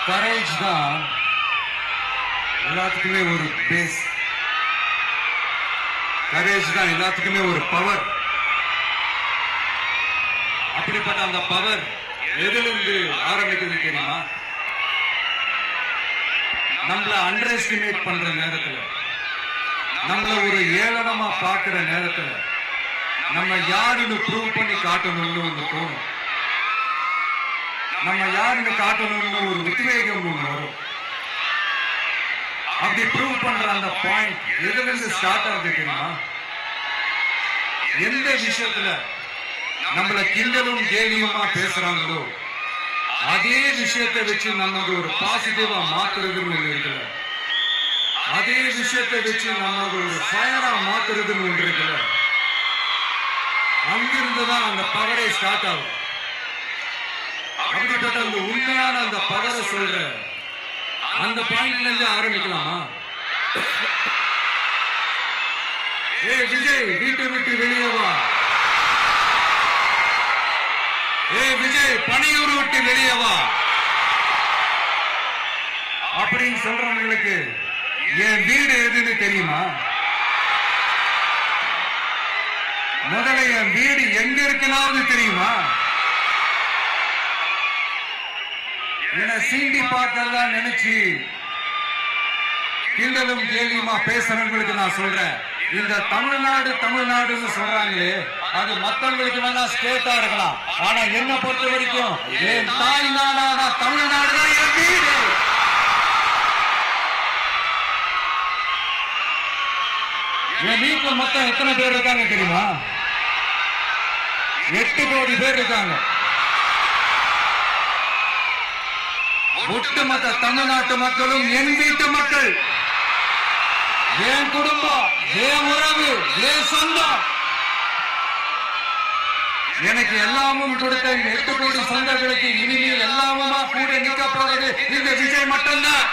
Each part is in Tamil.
கரேஜ் தான் எல்லாத்துக்குமே ஒரு பேஸ். கரேஜ் தான் எல்லாத்துக்குமே ஒரு பவர். அப்படிப்பட்ட அந்த பவர் எதிலிருந்து ஆரம்பிக்குது தெரியுமா? நம்மள அண்டர் எஸ்டிமேட் பண்ற நேரத்துல, நம்மள ஒரு ஏளனமா பாக்குற நேரத்துல, நம்ம யாருன்னு ப்ரூவ் பண்ணி காட்டணும்னு ஒண்ணு தோணும். நம்ம யாருன்னு காட்டணும்னு ஒரு உத்வேகம் ஒண்ணு வரும். அப்படி ப்ரூவ் பண்ற அந்த பாயிண்ட் எதிலிருந்து ஸ்டார்ட் ஆகுது தெரியுமா? எந்த விஷயத்துல நம்மள கிண்டலும் கேலியுமா பேசுறாங்களோ அதே விஷயத்தை வச்சு நமக்கு ஒரு பாசிட்டிவா மாத்துறதுன்னு ஒண்ணு இருக்குல்ல, அதே விஷயத்தை வச்சு நமக்கு ஒரு ஃபயரா மாத்துறதுன்னு ஒன்று இருக்குல்ல, அங்கிருந்துதான் அந்த பவரே ஸ்டார்ட் ஆகும். அப்படிப்பட்ட அந்த உண்மையான அந்த பவரை சொல்ற அந்த பாயிண்ட்ல இருந்து ஆரம்பிக்கலாமா? ஏ விஜய், வீட்டை விட்டு வெளியே வா. ஏ விஜய், பணியூர் விட்டு வெளியே வா அப்படின்னு சொல்றவங்களுக்கு என் வீடு எதுன்னு தெரியுமா? முதல்ல என் வீடு எங்க இருக்குனாவது தெரியுமா? என சீண்டி பார்த்தெல்லாம் நினைச்சு கிண்டலும் கேலியுமா பேசுறவங்களுக்கு நான் சொல்றேன், இந்த தமிழ்நாடுன்னு சொல்றாங்களே, அது மத்தவங்களுக்கு வேணா ஸ்டேட்டா இருக்கலாம். ஆனா என்ன பொறுத்த வரைக்கும் என் தாய் நாடான தமிழ்நாடு தான் என் வீடு. என் வீட்டுல மொத்தம் எத்தனை பேர் இருக்காங்க தெரியுமா? 8 கோடி பேர் இருக்காங்க. ஒட்டுமொத்த தமிழ்நாட்டு மக்களும் என் வீட்டு மக்கள், என் குடும்பம், என் உறவு, என் சொந்தம். எனக்கு எல்லாமும் கொடுத்த 8 கோடி சொந்தங்களுக்கு இனிமேல் எல்லாமுமா கூட நிக்க போறது இந்த விஜய் மட்டும்தான்.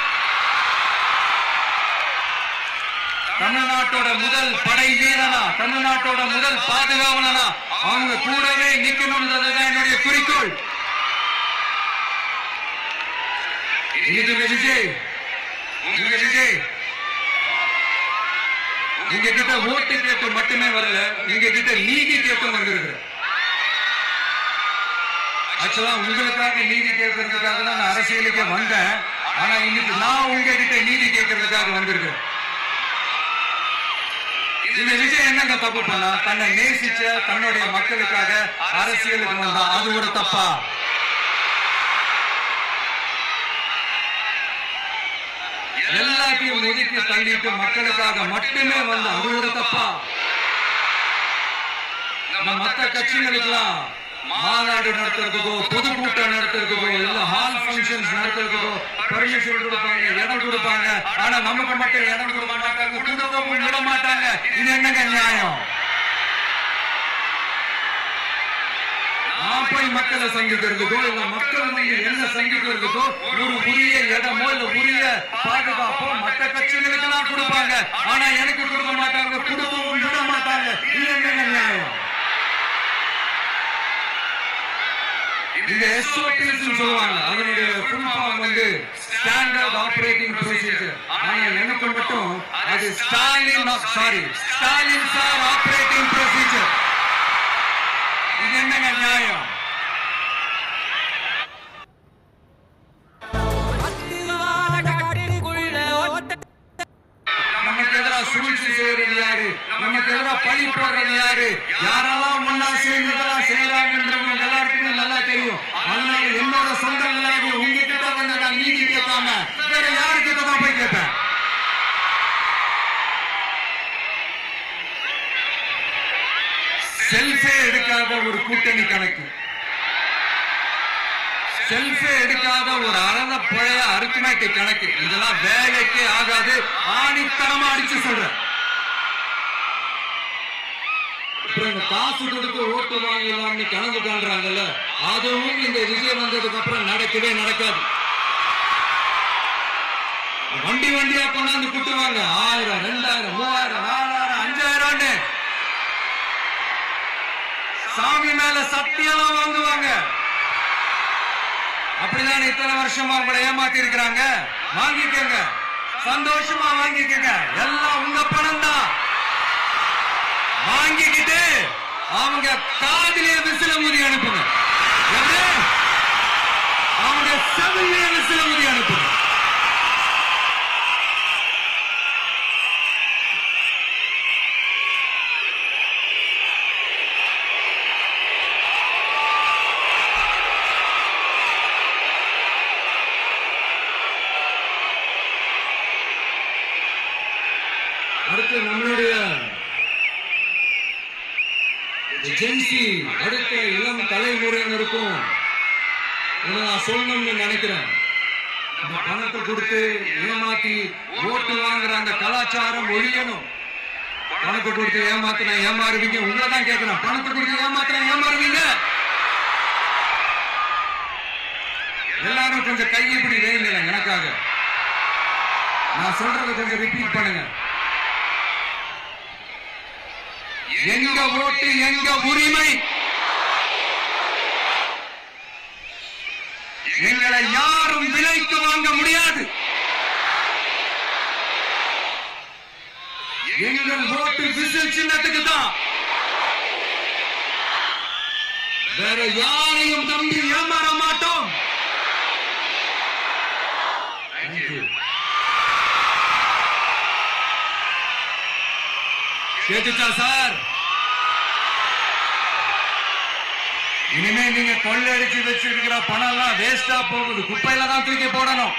தமிழ்நாட்டோட முதல் படை வீரனா, தமிழ்நாட்டோட முதல் பாதுகாவலனா அவங்க கூடவே நிக்கணும்ன்றதுதான் என்னுடைய குறிக்கோள். இது விஜய், உங்க கிட்ட ஓட்டு கேட்டு மட்டுமே வரல, உங்க கிட்ட நீதி கேட்டு வந்திருக்கிற. ஆக்சுவலா உங்களுக்காக நீதி கேட்கறதுக்காக தான் நான் அரசியலுக்கு வந்தேன். ஆனா இன்னைக்கு நான் உங்ககிட்ட நீதி கேட்கறதுக்காக வந்திருக்கேன். இந்த விஜய் என்னங்க தப்பு பண்ணா? தன்னை நேசிச்ச தன்னுடைய மக்களுக்காக அரசியலுக்கு வந்தா அது ஒரு தப்பா? எல்லாத்தையும் ஒதுக்கி தள்ளிட்டு மக்களுக்காக மட்டுமே வந்த அது ஒரு தப்பா? நம்ம மற்ற கட்சிகளுக்கெல்லாம் மாநாடு நடத்துறதுக்கோ, பொதுக்கூட்டம் நடத்துறதுக்கோ, இல்ல ஹால் பங்கன்ஸ் நடத்துறதுக்கோ பர்மிஷன் கொடுப்பாங்க, இடம் கொடுப்பாங்க. ஆனா நமக்கு மட்டும் இடம் கொடுக்க மாட்டாங்க, குடும்பமும் விட மாட்டாங்க. இது என்னங்க நியாயம்? நான் போய் மக்களை சந்திக்கிறதுக்கோ, இல்ல மக்கள் வந்து என்ன சந்திக்கிறதுக்கோ ஒரு உரிய இடமோ இல்ல உரிய பாதுகாப்போ மற்ற கட்சிகளுக்கு எல்லாம் கொடுப்பாங்க. ஆனா எனக்கு கொடுக்க மாட்டாங்க, குடும்பமும் விட மாட்டாங்க. இது என்னங்க நியாயம்? இந்த SOPs சொல்லுவாங்க, அதனுடைய ஃபுல் ஃபார்ம் வந்து ஸ்டாண்டர்ட் ஆபரேட்டிங் ப்ரொசீஜர். ஆனா எனக்கு மட்டும் அது ஸ்டாலின் சார் ஆபரேட்டிங் ப்ரொசீஜர். இது என்னங்க நியாயம்? நமக்கு எதிராக சூழ்ச்சி செய்யறது யாரு? நமக்கு எதிராக பழி போடுறது யாரு? யாரெல்லாம் முன்னா சேர்ந்து இதெல்லாம் செய்யறாங்கன்றது எல்லாருக்குமே நல்லா தெரியும். அதனால என்னோட சொந்தங்களாக உங்ககிட்ட வந்து நான் நீதி கேட்காம வேற யாருக்கிட்ட தான் போய் கேட்பேன். செல்ஃபே எடுக்காத ஒரு கூட்டணி கணக்கு, செல்ஃபே எடுக்காத ஒரு அறந்த பழைய அரித்மெட்டிக் கணக்கு, இதெல்லாம் வேலைக்கே ஆகாது. ஆணித்தரமா அடிச்சு சொல்றேன். காசு கொடுத்து ஓட்டு வாங்கலாம்னு கனவு காண்றாங்கல்ல, அதுவும் இந்த விஜய் வந்ததுக்கு அப்புறம் நடக்கவே நடக்காது. வண்டியா கொண்டாந்து குட்டுவாங்க. 1000, 2000, 3000, 4000, 5000 சாமி மேல சத்தியம் வாங்க அப்படிதான் இத்தனை வருஷமா உங்களை ஏமாத்தி இருக்கிறாங்க. வாங்கிக்கங்க, சந்தோஷமா வாங்கிக்கங்க. எல்லாம் உங்க பணம் தான். வாங்கிக்கிட்டு அவங்க காதிலே விசில முதி அனுப்புங்க. அவங்க செவிலே விசில முதி அனுப்புங்க. அடுத்து நம்மளுடைய ஜென்சி, அடுத்த இளம் தலைமுறையினருக்கும் நான் சொல்லணும்னு நினைக்கிறேன். பணத்தை கொடுத்து ஏமாத்தி ஓட்டு வாங்குற அந்த கலாச்சாரம் ஒழியணும். பணத்தை கொடுத்து ஏமாத்தினா ஏமாறுவீங்க. உங்களை தான் கேட்கிறேன், பணத்தை கொடுத்து ஏமாத்தினா ஏமாறுவீங்க. எல்லாரும் கொஞ்சம் கையை இப்படி வேணுங்க. எனக்காக நான் சொல்றதை கொஞ்சம் ரிப்பீட் பண்ணுங்க. எங்க ஓட்டு எங்க உரிமை. எங்களை யாரும் விலைக்கு வாங்க முடியாது. எங்கள் ஓட்டு விசில் சின்னத்துக்கு தான். வேற யாரையும் நம்பி ஏமாற மாட்டோம். கேட்டுச்சா சார்? இனிமே நீங்க கொள்ளடிச்சு வச்சிருக்கிற பணம் எல்லாம் வேஸ்டா போகுது. குப்பையில தான் தூக்கி போடணும்.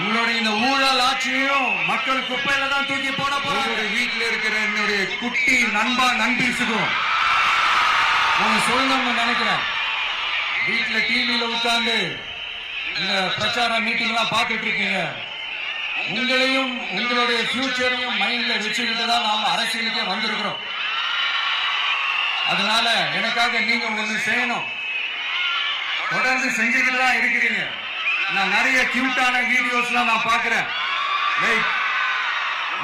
உங்களுடைய இந்த ஊழல் ஆட்சியும் மக்கள் குப்பையில தான் தூக்கி போட போறாங்க. வீட்டில் இருக்கிற என்னுடைய குட்டி நண்பா நண்பீஸுக்கும் சொல்லணும்னு நினைக்கிறேன். வீட்டுல டிவியில உட்கார்ந்து இந்த பிரச்சார மீட்டிங் எல்லாம் பார்த்துட்டு இருக்கீங்க. உங்களையும் உங்களுடைய ஃபியூச்சரையும் மைண்ட்ல வச்சுக்கிட்டு தான் நாம அரசியலுக்கே வந்திருக்கிறோம். அதனால எனக்காக நீங்க ஒண்ணு செய்யணும். தொடர்ந்து செஞ்சுக்கிட்டு தான் இருக்கிறீங்க. நான் நிறைய கியூட்டான வீடியோஸ் நான் பாக்குறேன்.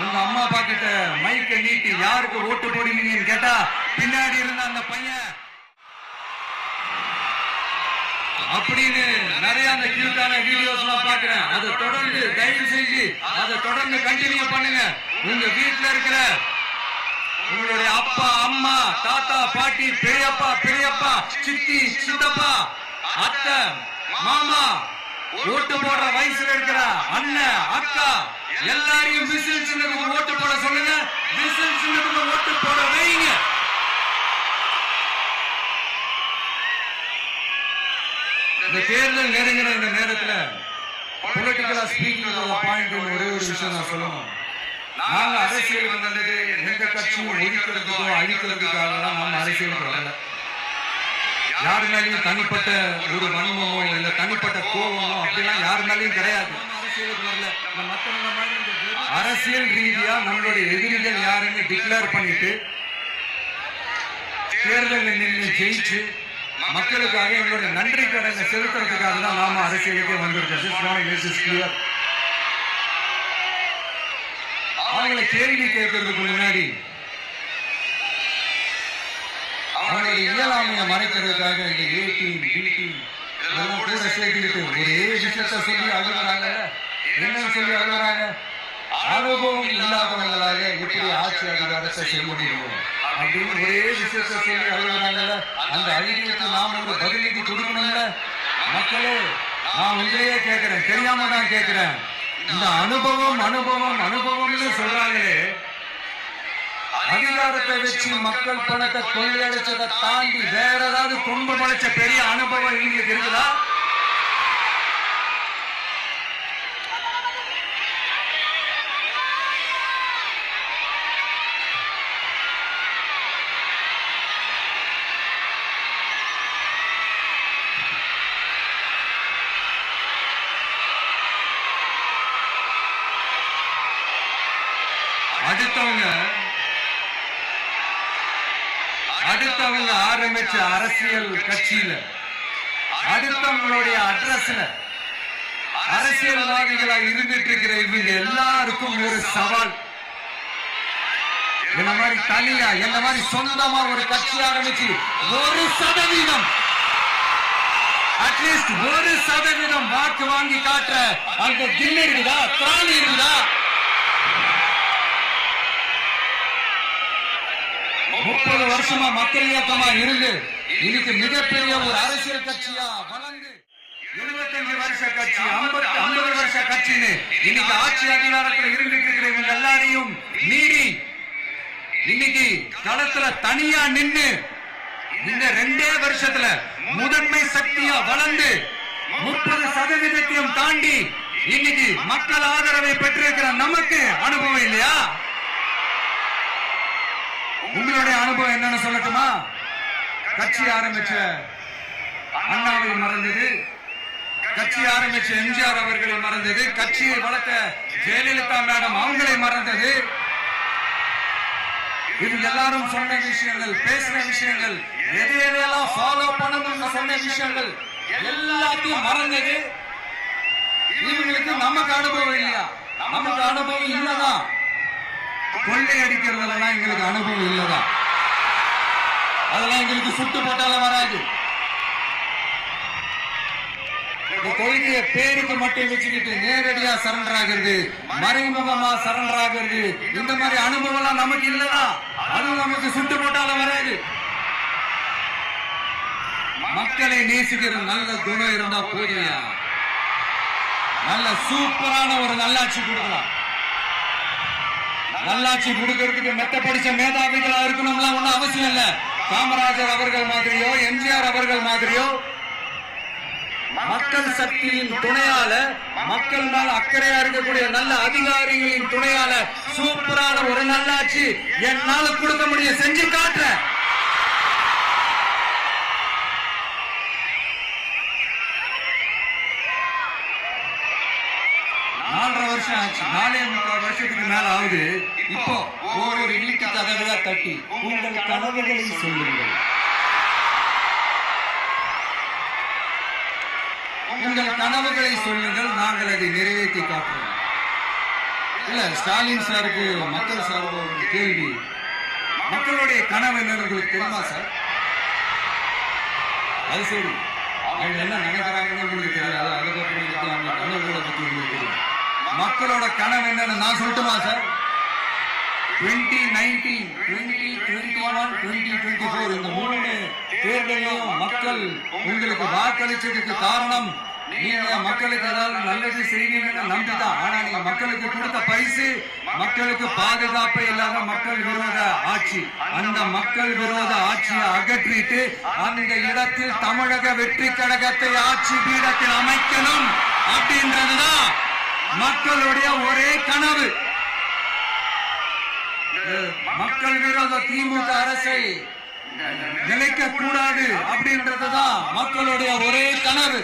உங்க அம்மா அப்பா கிட்ட மைக்க நீட்டி யாருக்கு ஓட்டு போடுவீங்கன்னு கேட்டா பின்னாடி இருந்த அந்த பையன் அப்படின்னு நிறைய அந்த கியூட்டான வீடியோஸ் எல்லாம் பாக்குறேன். அதை தொடர்ந்து தயவு செஞ்சு அதை தொடர்ந்து கண்டினியூ பண்ணுங்க. உங்க வீட்டுல இருக்கிற உங்களுடைய அப்பா அம்மா தாத்தா பாட்டி பெரியப்பா பெரியப்பா சித்தி சித்தப்பா அத்தை மாமா ஓட்டு போடுற வயசுல இருக்கிற அண்ணன் அக்கா எல்லாரையும் விசில் சின்னத்துக்கு ஓட்டு போட சொல்லுங்க. விசில் சின்னத்துக்கு ஓட்டு போட வைங்க. இந்த தேர்தல் நெருங்கிற இந்த நேரத்துல பொலிட்டிக்கலா ஸ்பீக்கிங் பாயிண்ட் ஒரே ஒரு விஷயம் நான் சொல்லணும். நாங்க அரசியலுக்கு வந்தது எந்த கட்சியும் ஒழிக்கிறதுக்கோ அழிக்கிறதுக்காக தான் நாம அரசியலுக்கு வரல. யாரு மேலேயும் தனிப்பட்ட ஒரு வன்மமோ இல்ல தனிப்பட்ட கோபமோ அப்படிலாம் யாரு மேலேயும் கிடையாது. அரசியலுக்கு வரல. அரசியல் ரீதியா நம்மளுடைய எதிரிகள் யாருன்னு டிக்ளேர் பண்ணிட்டு தேர்தலில் நின்று ஜெயிச்சு மக்களுக்காக எங்களுடைய நன்றி கடனை செலுத்துறதுக்காக தான் நாம அரசியலுக்கே வந்திருக்கோம். அவங்களை கேள்வி கேட்கறதுக்கு முன்னாடி அவங்களுடைய இயலாமையை மறைக்கிறதுக்காக இந்த ஏடிஎம் பிடிஎம் இதெல்லாம் கூட சேர்த்துக்கிட்டு ஒரே விஷயத்த சொல்லி அழுகுறாங்க. என்னன்னு சொல்லி அழுகுறாங்க? அனுபவம் இல்லாதவங்களாக எப்படி ஆட்சி அதிகாரத்தை செய்ய முடியும் அப்படின்னு ஒரே விஷயத்த சொல்லி அழுகுறாங்கல்ல. அந்த அழுகைக்கு நாம ஒரு பதிலீடு கொடுக்கணும்ல. மக்களே, நான் உங்களையே கேட்கிறேன், தெரியாம தான் கேட்கிறேன். இந்த அனுபவம் அனுபவம் அனுபவம்னு சொல்றாங்களே, அதிகாரத்தை வச்சு மக்கள் பணத்தை கொள்ளையடிச்சதை தாண்டி வேற ஏதாவது துன்பம் அடைச்ச பெரிய அனுபவம் இவங்களுக்கு இருக்குதா? அடுத்தவங்க ஆரம்பிச்ச அரசியல் கட்சியில அடுத்தவங்களுடைய அட்ரஸ்ல அரசியல்வாதிகளா இருந்துட்டு இருக்கிற இவங்க எல்லாருக்கும் ஒரு சவால். என்ன மாதிரி தனியா என்ன மாதிரி சொந்தமா ஒரு கட்சி ஆரம்பிச்சு 1% அட்லீஸ்ட் 1% வாக்கு வாங்கி காட்டுற அந்த தில்லு இருக்குதா, திராணி இருக்குதா? 30 வருஷமா மக்கள் இயக்கமா இருந்து இன்னைக்கு மிகப்பெரிய ஒரு அரசியல் கட்சியா வளர்ந்து 75 வருஷ கட்சி, 50 வருஷ கட்சின்னு இன்னைக்கு ஆட்சி அதிகாரத்தில் இருந்துட்டு இருக்கிற இவங்க எல்லாரையும் மீறி இன்னைக்கு களத்துல தனியா நின்று இந்த 2 வருஷத்துல முதன்மை சக்தியா வளர்ந்து 30% தாண்டி இன்னைக்கு மக்கள் ஆதரவை பெற்றிருக்கிற நமக்கு அனுபவம் இல்லையா? உங்களுடைய அனுபவம் என்னன்னு சொல்லட்டுமா? கட்சி ஆரம்பிச்ச அண்ணாவை மறந்தது, கட்சி ஆரம்பிச்ச எம்ஜிஆர் அவர்களை மறந்தது, கட்சியை வளர்த்த ஜெயலலிதா மேடம் அவங்களை மறந்தது. இது எல்லாரும் சொன்ன விஷயங்கள், பேசின விஷயங்கள், எதையெல்லாம் ஃபாலோ பண்ணணும்னு சொன்ன விஷயங்கள் எல்லாத்தையும் மறந்தது. இவங்களுக்கு நமக்கு அனுபவம் இல்லையா? நமக்கு அனுபவம் இல்லதான். கொள்ளை அடிக்கிறதுலாம் எங்களுக்கு அனுபவம் இல்லதான். அதெல்லாம் எங்களுக்கு சுட்டு போட்டாலும் வராது. கொள்கையை பேருக்கு மட்டும் வச்சுக்கிட்டு நேரடியா சரண்டர் ஆகிறது, மறைமுகமா சரண்டர் ஆகிறது, இந்த மாதிரி அனுபவம் எல்லாம் நமக்கு இல்லதான். அதுவும் நமக்கு சுட்டு போட்டாலும் வராது. மக்களை நேசிக்கிற நல்ல குணம் இருந்தா போதும். நல்ல சூப்பரான ஒரு நல்லாட்சி கொடுக்கலாம். நல்லாட்சி கொடுக்கிறதுக்கு மெத்த படிச்ச மேதாவிகளா இருக்கணும்லாம் ஒன்னும் அவசியம் இல்ல. காமராஜர் அவர்கள் மாதிரியோ எம்ஜிஆர் அவர்கள் மாதிரியோ மக்கள் சக்தியின் துணையால, மக்கள் மேல அக்கறையா இருக்கக்கூடிய நல்ல அதிகாரிகளின் துணையால சூப்பரான ஒரு நல்லாட்சி என்னால கொடுக்க முடியும், செஞ்சு காட்டுறேன். வருஷம் ஆச்சு, 4.25 வருஷத்துக்கு மேல ஆகுது. இப்போ ஒவ்வொரு வீட்டு கதவையா தட்டி உங்கள் கனவுகளை சொல்லுங்கள், உங்கள் கனவுகளை சொல்லுங்கள், நாங்கள் அதை நிறைவேற்றி காட்டுறோம். இல்ல ஸ்டாலின் சாருக்கு மக்கள் சார்பு கேள்வி, மக்களுடைய கனவு என்னன்னு தெரியுமா சார்? அது சரி, அவங்க என்ன நினைக்கிறாங்கன்னு உங்களுக்கு தெரியாது, அதுக்கப்புறம் அவங்க கனவுகளை பத்தி உங்களுக்கு தெரியும். மக்களோட கனவு என்னன்னு நான் சொல்லட்டுமா சார்? 2019, 2021, 2024 இந்த 3 தேர்தலையும் மக்கள் உங்களுக்கு வாக்களிச்சதுக்கு காரணம் நீங்க மக்களுக்கு ஏதாவது நல்லது செய்வீங்கன்னு நம்பிதான். ஆனா நீங்க மக்களுக்கு கொடுத்த பரிசு மக்களுக்கு பாதுகாப்பு இல்லாத மக்கள் விரோத ஆட்சி. அந்த மக்கள் விரோத ஆட்சியை அகற்றிட்டு அந்த இடத்தில் தமிழக வெற்றி கழகத்தை ஆட்சி பீடத்தில் அமைக்கணும் அப்படின்றதுதான் மக்களுடைய ஒரே கனவு. மக்கள் விரோத திமுக அரசை நிலைக்க கூடாது அப்படின்றதுதான் மக்களுடைய ஒரே கனவு.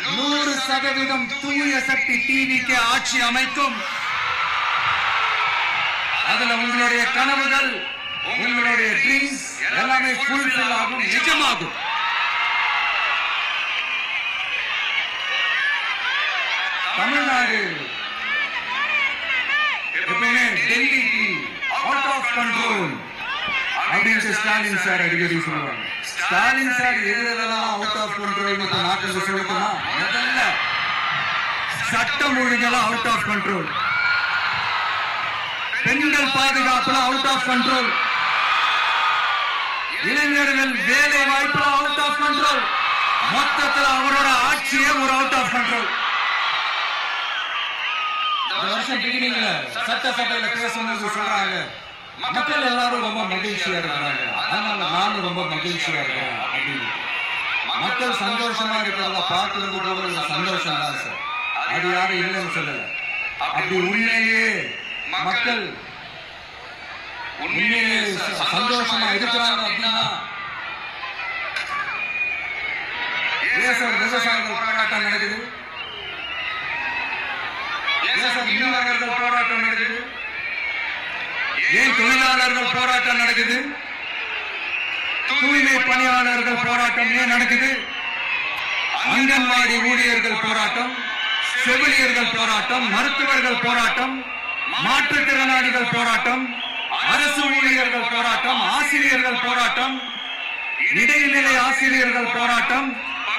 100% தூய சக்தி டிவிக்கு ஆட்சி அமைக்கும். அதுல உங்களுடைய கனவுகள், உங்களுடைய ட்ரீம்ஸ் எல்லாமே ஃபுல்ஃபில் ஆகும், நிஜமாகும். தமிழ்நாடு எப்பவுமே டெல்லிக்கு அவுட் ஆஃப் கண்ட்ரோல் அப்படின்னு ஸ்டாலின் சார் அடிக்கடி சொல்லுவாங்க. ஸ்டாலின் சார் எதெல்லாம் அவுட் ஆஃப் கண்ட்ரோல் நாட்டில் சொல்லணும்னா, முதல்ல சட்டம் ஒழுங்கெல்லாம் அவுட் ஆஃப் கண்ட்ரோல், பெண்கள் பாதுகாப்புல அவுட் ஆஃப் கண்ட்ரோல், இளைஞர்கள் வேலை வாய்ப்புல அவுட் ஆஃப் கண்ட்ரோல், மொத்தத்தில் அவரோட ஆட்சியே ஒரு அவுட் ஆஃப் கண்ட்ரோல். வருஷம் பிகினிங்ல சட்டசபையில பேசும்போது சொல்றாங்க, மக்கள் எல்லாரும் ரொம்ப மகிழ்ச்சியா இருக்கிறாங்க, அதனால நானும் ரொம்ப மகிழ்ச்சியா இருக்கேன் அப்படின்னு. மக்கள் சந்தோஷமா இருக்கிறத பார்க்கறது கூட ஒரு சந்தோஷம் தான் சார், அது யாரும் இல்லைன்னு சொல்லல. அப்படி உண்மையிலேயே மக்கள் உண்மையிலேயே சந்தோஷமா இருக்கிறாங்க அப்படின்னா ஏன் சார் விவசாயிகள் போராட்டம் நடக்குது, ஏன் சார் மீனவர்கள் போராட்டம் நடக்குது, ஏன் தொழிலாளர்கள் போராட்டம் நடக்குது, தூய்மை பணியாளர்கள் போராட்டம் ஏன் நடக்குது, அங்கன்வாடி ஊழியர்கள் போராட்டம், செவிலியர்கள் போராட்டம், மருத்துவர்கள் போராட்டம், மாற்றுத்திறனாளிகள் போராட்டம், அரசு ஊழியர்கள் போராட்டம், ஆசிரியர்கள் போராட்டம், இடைநிலை ஆசிரியர்கள் போராட்டம்,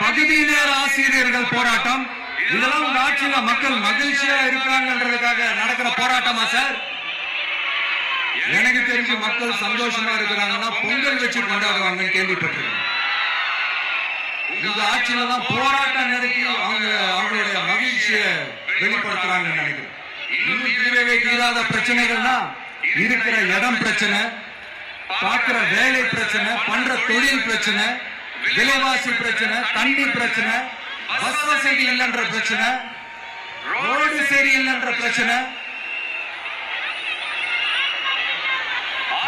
பகுதி நேர ஆசிரியர்கள் போராட்டம், இதெல்லாம் உங்க ஆட்சியில மக்கள் மகிழ்ச்சியா இருக்கிறாங்கன்றதுக்காக நடக்கிற போராட்டமா சார்? எனக்கு தெரிஞ்சு மக்கள் சந்தோஷமா இருக்கிறாங்கன்னா பொங்கல் வச்சு கொண்டாடுவாங்கன்னு கேள்விப்பட்டிருக்கேன். உங்க ஆட்சியில தான் போராட்டம் நடத்தி அவங்களுடைய மகிழ்ச்சியை வெளிப்படுத்துறாங்கன்னு நினைக்கிறேன். இன்னும் தீரவே தீராத பிரச்சனைகள்னா இருக்கிற இடம் பிரச்சனை, பார்க்கிற வேலை பிரச்சனை, பண்ற தொழில் பிரச்சனை, விலைவாசி பிரச்சனை, தண்ணி பிரச்சனை, பஸ் வசதி இல்லைன்ற பிரச்சனை, ரோடு சரியில்லைன்ற பிரச்சனை,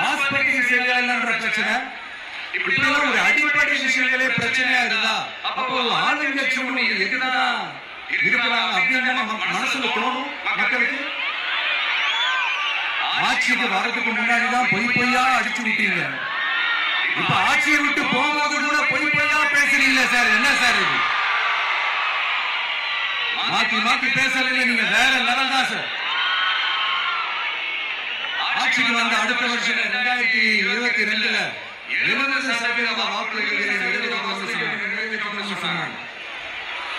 ஆஸ்பத்திரி சரியா இல்லைன்ற பிரச்சனை, இப்படிலாம் ஒரு அடிப்படை விஷயங்களே பிரச்சனையா இருந்தா அப்போ ஆளுங்கட்சி எதுதான் இருக்கிறாங்க அப்படின்னு மனசுல தோணும் மக்களுக்கு. ஆட்சிக்கு வர்றதுக்கு முன்னாடிதான் பொய்யா அடிச்சு விட்டீங்க. இப்ப ஆட்சியை விட்டு போகும்போது கூட பொய்யா பேசுறீங்க சார். என்ன சார் இது? மாத்தி பேசல. நீங்க வேற லெவல் தான் சார். ஆட்சிக்கு வந்த அடுத்த வருஷம் 2022 70% வாக்குறுதிகளை நிறைவேற்றணும்னு சொன்னாங்க.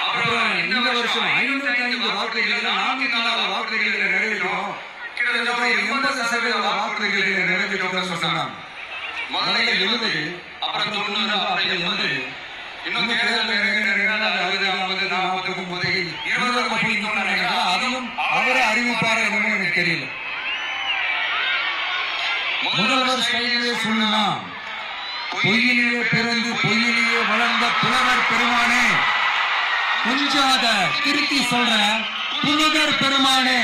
அப்புறம் இந்த வருஷம் 505 வாக்குறுதிகளை 404 வாக்குறுதிகளை நிறைவேற்றணும், கிட்டத்தட்ட 80% வாக்குறுதிகளை நிறைவேற்றணும்னு சொன்னாங்க. முதல்ல 70, அப்புறம் 90, அப்புறம் 80, இன்னும் அதையும் அவரே அறிவிப்பாரு என்னமோ எனக்கு தெரியல. முதல்வர் கையிலே சொல்லணும்னா, பொய்யிலேயே பிறந்து பொய்யிலேயே வளர்ந்த புலவர் பெருமானே, கொஞ்சம் அத திருத்தி சொல்ற புலவர் பெருமானே,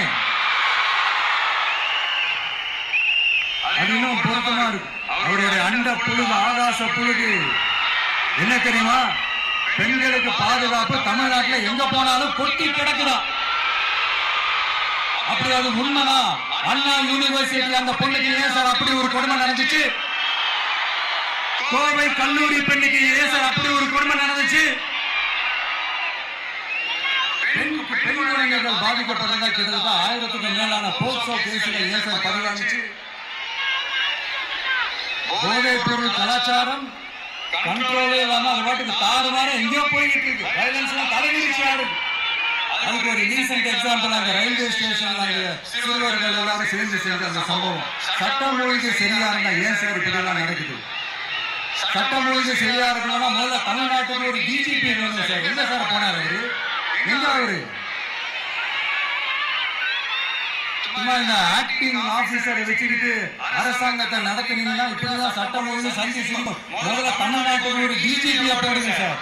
அது இன்னும் பொருத்தமா இருக்கு. அவருடைய அண்ட புழுகு ஆகாச புழுகு என்ன தெரியுமா? பெண்களுக்கு பாதுகாப்பு தமிழ்நாட்டில் எங்க போனாலும் கொட்டி கிடக்குதா. அப்படி அது உண்மைதான். அண்ணா யூனிவர்சிட்டி அந்த பொண்ணுக்கு ஏன் சார் அப்படி ஒரு கொடுமை நடந்துச்சு? கோவை கல்லூரி பெண்ணுக்கு ஏன் சார் அப்படி ஒரு கொடுமை நடந்துச்சு? பெண் குழந்தைகள் பாதிக்கப்பட்டதா கிட்டத்தட்ட 1000க்கும் மேலான போக்சோ கேசுகள் ஏன் சார் பதிவாச்சு? போதைப் பொருள் கலாச்சாரம் கண்ட்ரோலே இல்லாம அது பாட்டுக்கு தாறுமாற எங்கேயோ போய்கிட்டு இருக்கு. வயலன்ஸ் எல்லாம் தலைவிரிச்சியா இருக்கு. அதுக்கு ஒரு ரீசெண்ட் எக்ஸாம்பிள் அந்த ரயில்வே ஸ்டேஷன்ல சிறுவர்கள் எல்லாரும் சேர்ந்து செஞ்ச அந்த சம்பவம். சட்டம் ஒழுங்கு சரியா இருந்தா ஏன் சார் இப்படியெல்லாம் நடக்குது? சட்டம் ஒழுங்கு சரியா இருக்கணும்னா முதல்ல தமிழ்நாட்டுக்கு ஒரு டிஜிபி வேணும் சார். எங்க சார் போனார் அவரு? எங்க அவரு? சும்மா இந்த ஆக்டிங் ஆபீசரை வச்சுக்கிட்டு அரசாங்கத்தை நடத்தினீங்கன்னா இப்படிதான் சட்டம் ஒழுங்கு சந்தி செய்யும். முதல்ல தமிழ்நாட்டுக்கு ஒரு டிஜிபி போடுங்க சார்.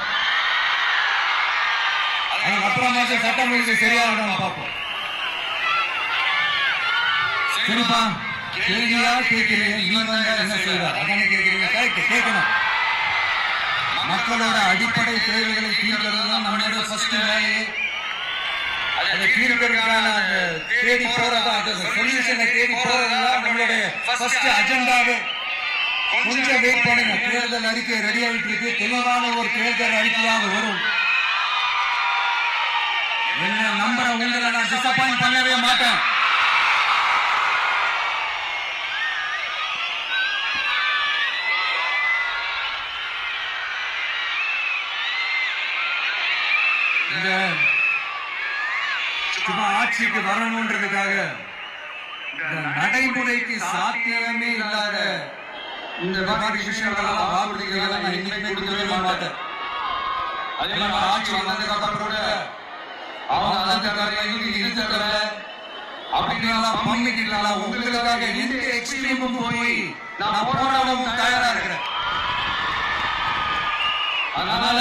அப்புறமா சட்டம் ஒழுங்கு சரியா இருக்கணும் பார்ப்போம். சரிப்பா, கேள்வியா கேட்கிறீங்க, நீங்க என்ன செய்வார் அதானே கேட்கிறீங்க. கரெக்ட், கேட்கணும். மக்களோட அடிப்படை தேவைகளை தீர்க்கிறது தான் நம்மளோட ஃபர்ஸ்ட் வேலையே. அதை தீர்க்கிறதுக்கான தேடி போறதா, அந்த சொல்யூஷனை தேடி போறதுதான் நம்மளுடைய ஃபர்ஸ்ட் அஜெண்டாவே. கொஞ்சம் வெயிட் பண்ணுங்க. தேர்தல் அறிக்கை ரெடி ஆகிட்டு இருக்கு. தெளிவான ஒரு தேர்தல் அறிக்கையாக வரும். என்ன நம்புற உங்களை நான் டிசப்பாயிண்ட் பண்ணவே மாட்டேன். சும்மா ஆட்சிக்கு வரணும்ன்றதுக்காக நடைமுறைக்கு சாத்தியமே இல்லாத இந்த விஷயங்களெல்லாம் வாக்குறுதிகளை நான் இன்னைக்குமே கொடுக்கவே மாட்டேன். அதெல்லாம் ஆட்சி வந்ததுக்கு அப்புறம் கூட அவங்க அந்த இருக்கிற அப்படிலாம் பண்ணிக்கலாம். உங்களுக்காக எந்த எக்ஸ்ட்ரீமும் போய் நான் போராடவும் தயாரா இருக்கிறேன். அதனால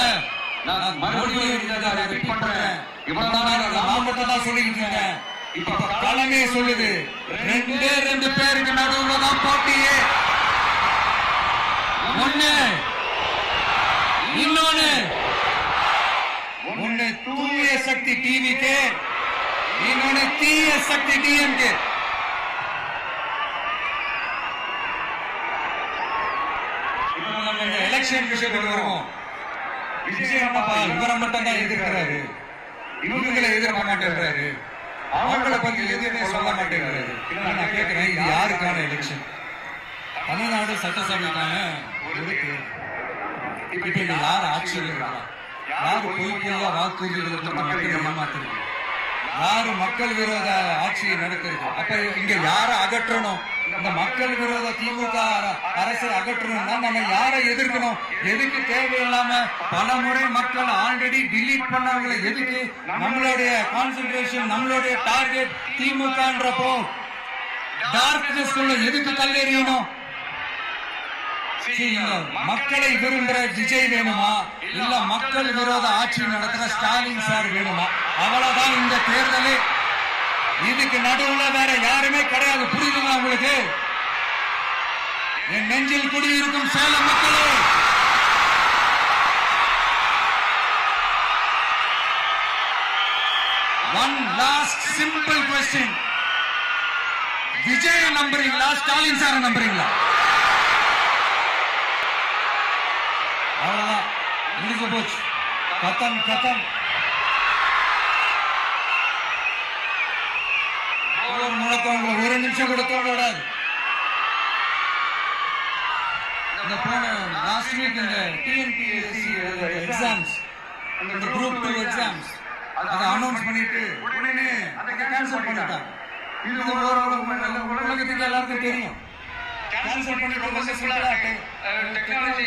நான் மறுபடியும் ரிப்பீட் பண்றேன். இவ்வளவுதான் நான் மட்டும் தான் சொல்லிக்கிட்டு இருக்கேன். இப்ப களமே சொல்லுது, 2 பேருக்கு நடுவுல தான் போட்டியே. ஒண்ணு இன்னொன்னு தூய சக்தி டிவிக்கு, இன்னொன்னு தீய சக்தி டிஎம்கே. எலெக்ஷன் விஷயத்துக்கு வருவோம். இவரை மட்டும் தான் எதிர்க்கிறாரு, இவங்களை எதிர்க்க மாட்டேங்கிறாரு, அவங்களை பத்தி எதுவுமே சொல்ல மாட்டேங்கிறாரு. நான் கேட்கிறேன், இது யாருக்கான எலெக்ஷன்? தமிழ்நாடு சட்டசபைக்கான ஒரு தேர்தல். இப்ப யார் ஆட்சியில் இருக்கலாம், யாரு பொய்யா வாக்குறுதிகளை மக்களை ஏமாத்துறது, யாரு மக்கள் விரோத ஆட்சியை நடக்கிறது. அப்ப இங்க யாரை அகற்றணும்? இந்த மக்கள் விரோத திமுக அரசை அகற்றணும்னா நம்ம யாரை எதிர்க்கணும்? எதுக்கு தேவையில்லாம பல முறை மக்கள் ஆல்ரெடி டிலீட் பண்ணவங்களை எதுக்கு நம்மளுடைய கான்சென்ட்ரேஷன், நம்மளுடைய டார்கெட் திமுகன்றப்போ டார்க்னஸ் எதுக்கு கல்லெறியணும்? மக்களை விரும்புற விஜய் வேணுமா, இல்ல மக்கள் விரோத ஆட்சி நடத்துற ஸ்டாலின் சார் வேணுமா? அவ்வளவுதான் இந்த தேர்தலே. இதுக்கு நடுவுல வேற யாருமே கிடையாது. புரியுதுங்களா உங்களுக்கு? என் நெஞ்சில் குடியிருக்கும் சேலம் மக்களே, one last simple question. Vijay நம்புறீங்களா, ஸ்டாலின் சார் நம்புறீங்களா? அவ்வளவுதான், முடிஞ்சு போச்சு. கத்தம் கத்தம். ஒரு முழக்கம் ஒரு நிமிஷம் கூட தோட விடாது. இந்த போன லாஸ்ட் வீக் இந்த டிஎன்பிஎஸ்சி எக்ஸாம்ஸ், இந்த குரூப் 2 எக்ஸாம்ஸ் அதை அனௌன்ஸ் பண்ணிட்டு உடனே அதை கேன்சல் பண்ணிட்டாங்க. இது உலகத்துக்கு எல்லாருக்கும் தெரியும். கேன்சல் பண்ணிட்டு ரொம்ப சிம்பிளா டெக்னாலஜி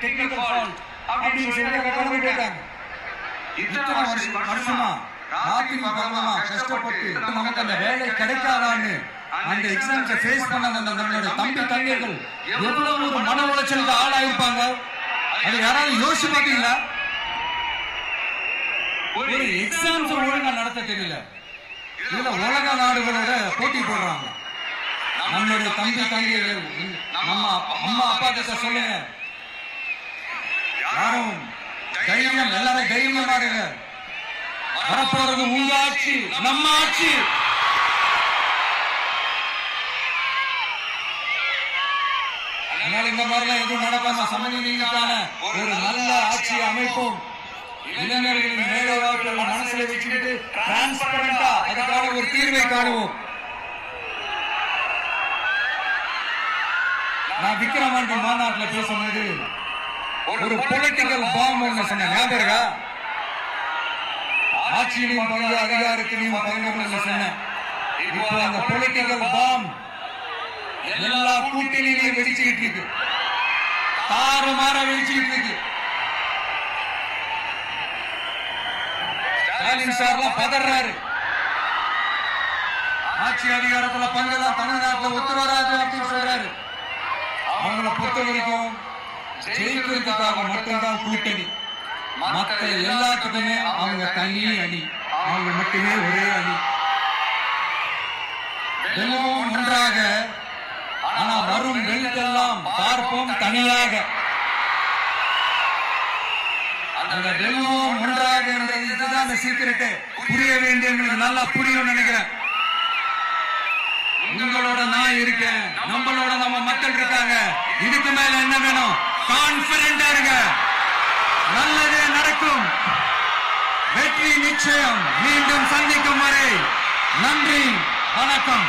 டெக்னிக்கல் ஃபால்ட் அப்படின்னு சொல்லி அதை கடந்து போயிட்டாங்க. இத்தனை வருஷமா ராத்திரி பகலமா கஷ்டப்பட்டு நமக்கு அந்த வேலை கிடைக்காதான்னு அந்த எக்ஸாம்ஸை ஃபேஸ் பண்ண நம்மளுடைய தம்பி தங்கைகள் எவ்வளவு ஒரு மன உளைச்சலுக்கு ஆளாயிருப்பாங்க. அது யாராவது யோசிச்சு பாத்தீங்களா? ஒரு எக்ஸாம்ஸ் ஒழுங்கா நடத்த தெரியல, இதுல உலக நாடுகளோட போட்டி போடுறாங்க. நம்மளுடைய தம்பி தங்கைகள் நம்ம அம்மா அப்பா கிட்ட சொல்லுங்க, யாரும் தைரியம், எல்லாரும் தைரியமா இருங்க. வரப்போறது உங்க ஆட்சி, நம்ம ஆட்சி. அதனால இந்த மாதிரிலாம் எதுவும் நடக்காம சமநிலைக்கான ஒரு நல்ல ஆட்சியை அமைப்போம். இளைஞர்களின் வேலை வாய்ப்புகளை மனசுல வச்சுக்கிட்டு டிரான்ஸ்பரண்டா அதுக்கான ஒரு தீர்வை காணுவோம். நான் விக்கிரவாண்டி மாநாட்டில் பேசும்போது ஒரு பொலிட்டிக்கல் பாம் ஒண்ணு சொன்னேன், ஞாபகம் இருக்கா? ஆட்சியிலையும் பங்கு, அதிகாரத்திலையும் பங்கு சொன்னேன். இப்போ அந்த பொலிட்டிக்கல் பாம் எல்லா கூட்டணியிலையும் வெடிச்சுக்கிட்டு இருக்கு, தாறுமாற வெடிச்சுக்கிட்டு இருக்கு. ஸ்டாலின் சார்லாம் பதறாரு. ஆட்சி அதிகாரத்துல பங்கெல்லாம் தமிழ்நாட்டில் ஒத்து வராது அப்படின்னு சொல்றாரு. அவங்களை பொறுத்த வரைக்கும் ஜெயிக்கிறதுக்காக மட்டும்தான் கூட்டணி, மற்ற எல்லாத்துக்குமே அவங்க தனி அணி, அவங்க மட்டுமே ஒரே அணி. வெல்வோம் ஒன்றாக, ஆனா வரும் வெல்வெல்லாம் பார்ப்போம் தனியாக. அந்த வெல்வோம் ஒன்றாக இதுதான் அந்த சீக்கிரட்டு. புரிய வேண்டியவங்களுக்கு நல்லா புரியும் நினைக்கிறேன். உங்களோட நான் இருக்கேன், நம்மளோட நம்ம மக்கள் இருக்காங்க. இதுக்கு மேல என்ன வேணும்? கான்பிடென்டா இருங்க, நல்லதே நடக்கும், வெற்றி நிச்சயம். மீண்டும் சந்திக்கும் வரை நன்றி, வணக்கம்.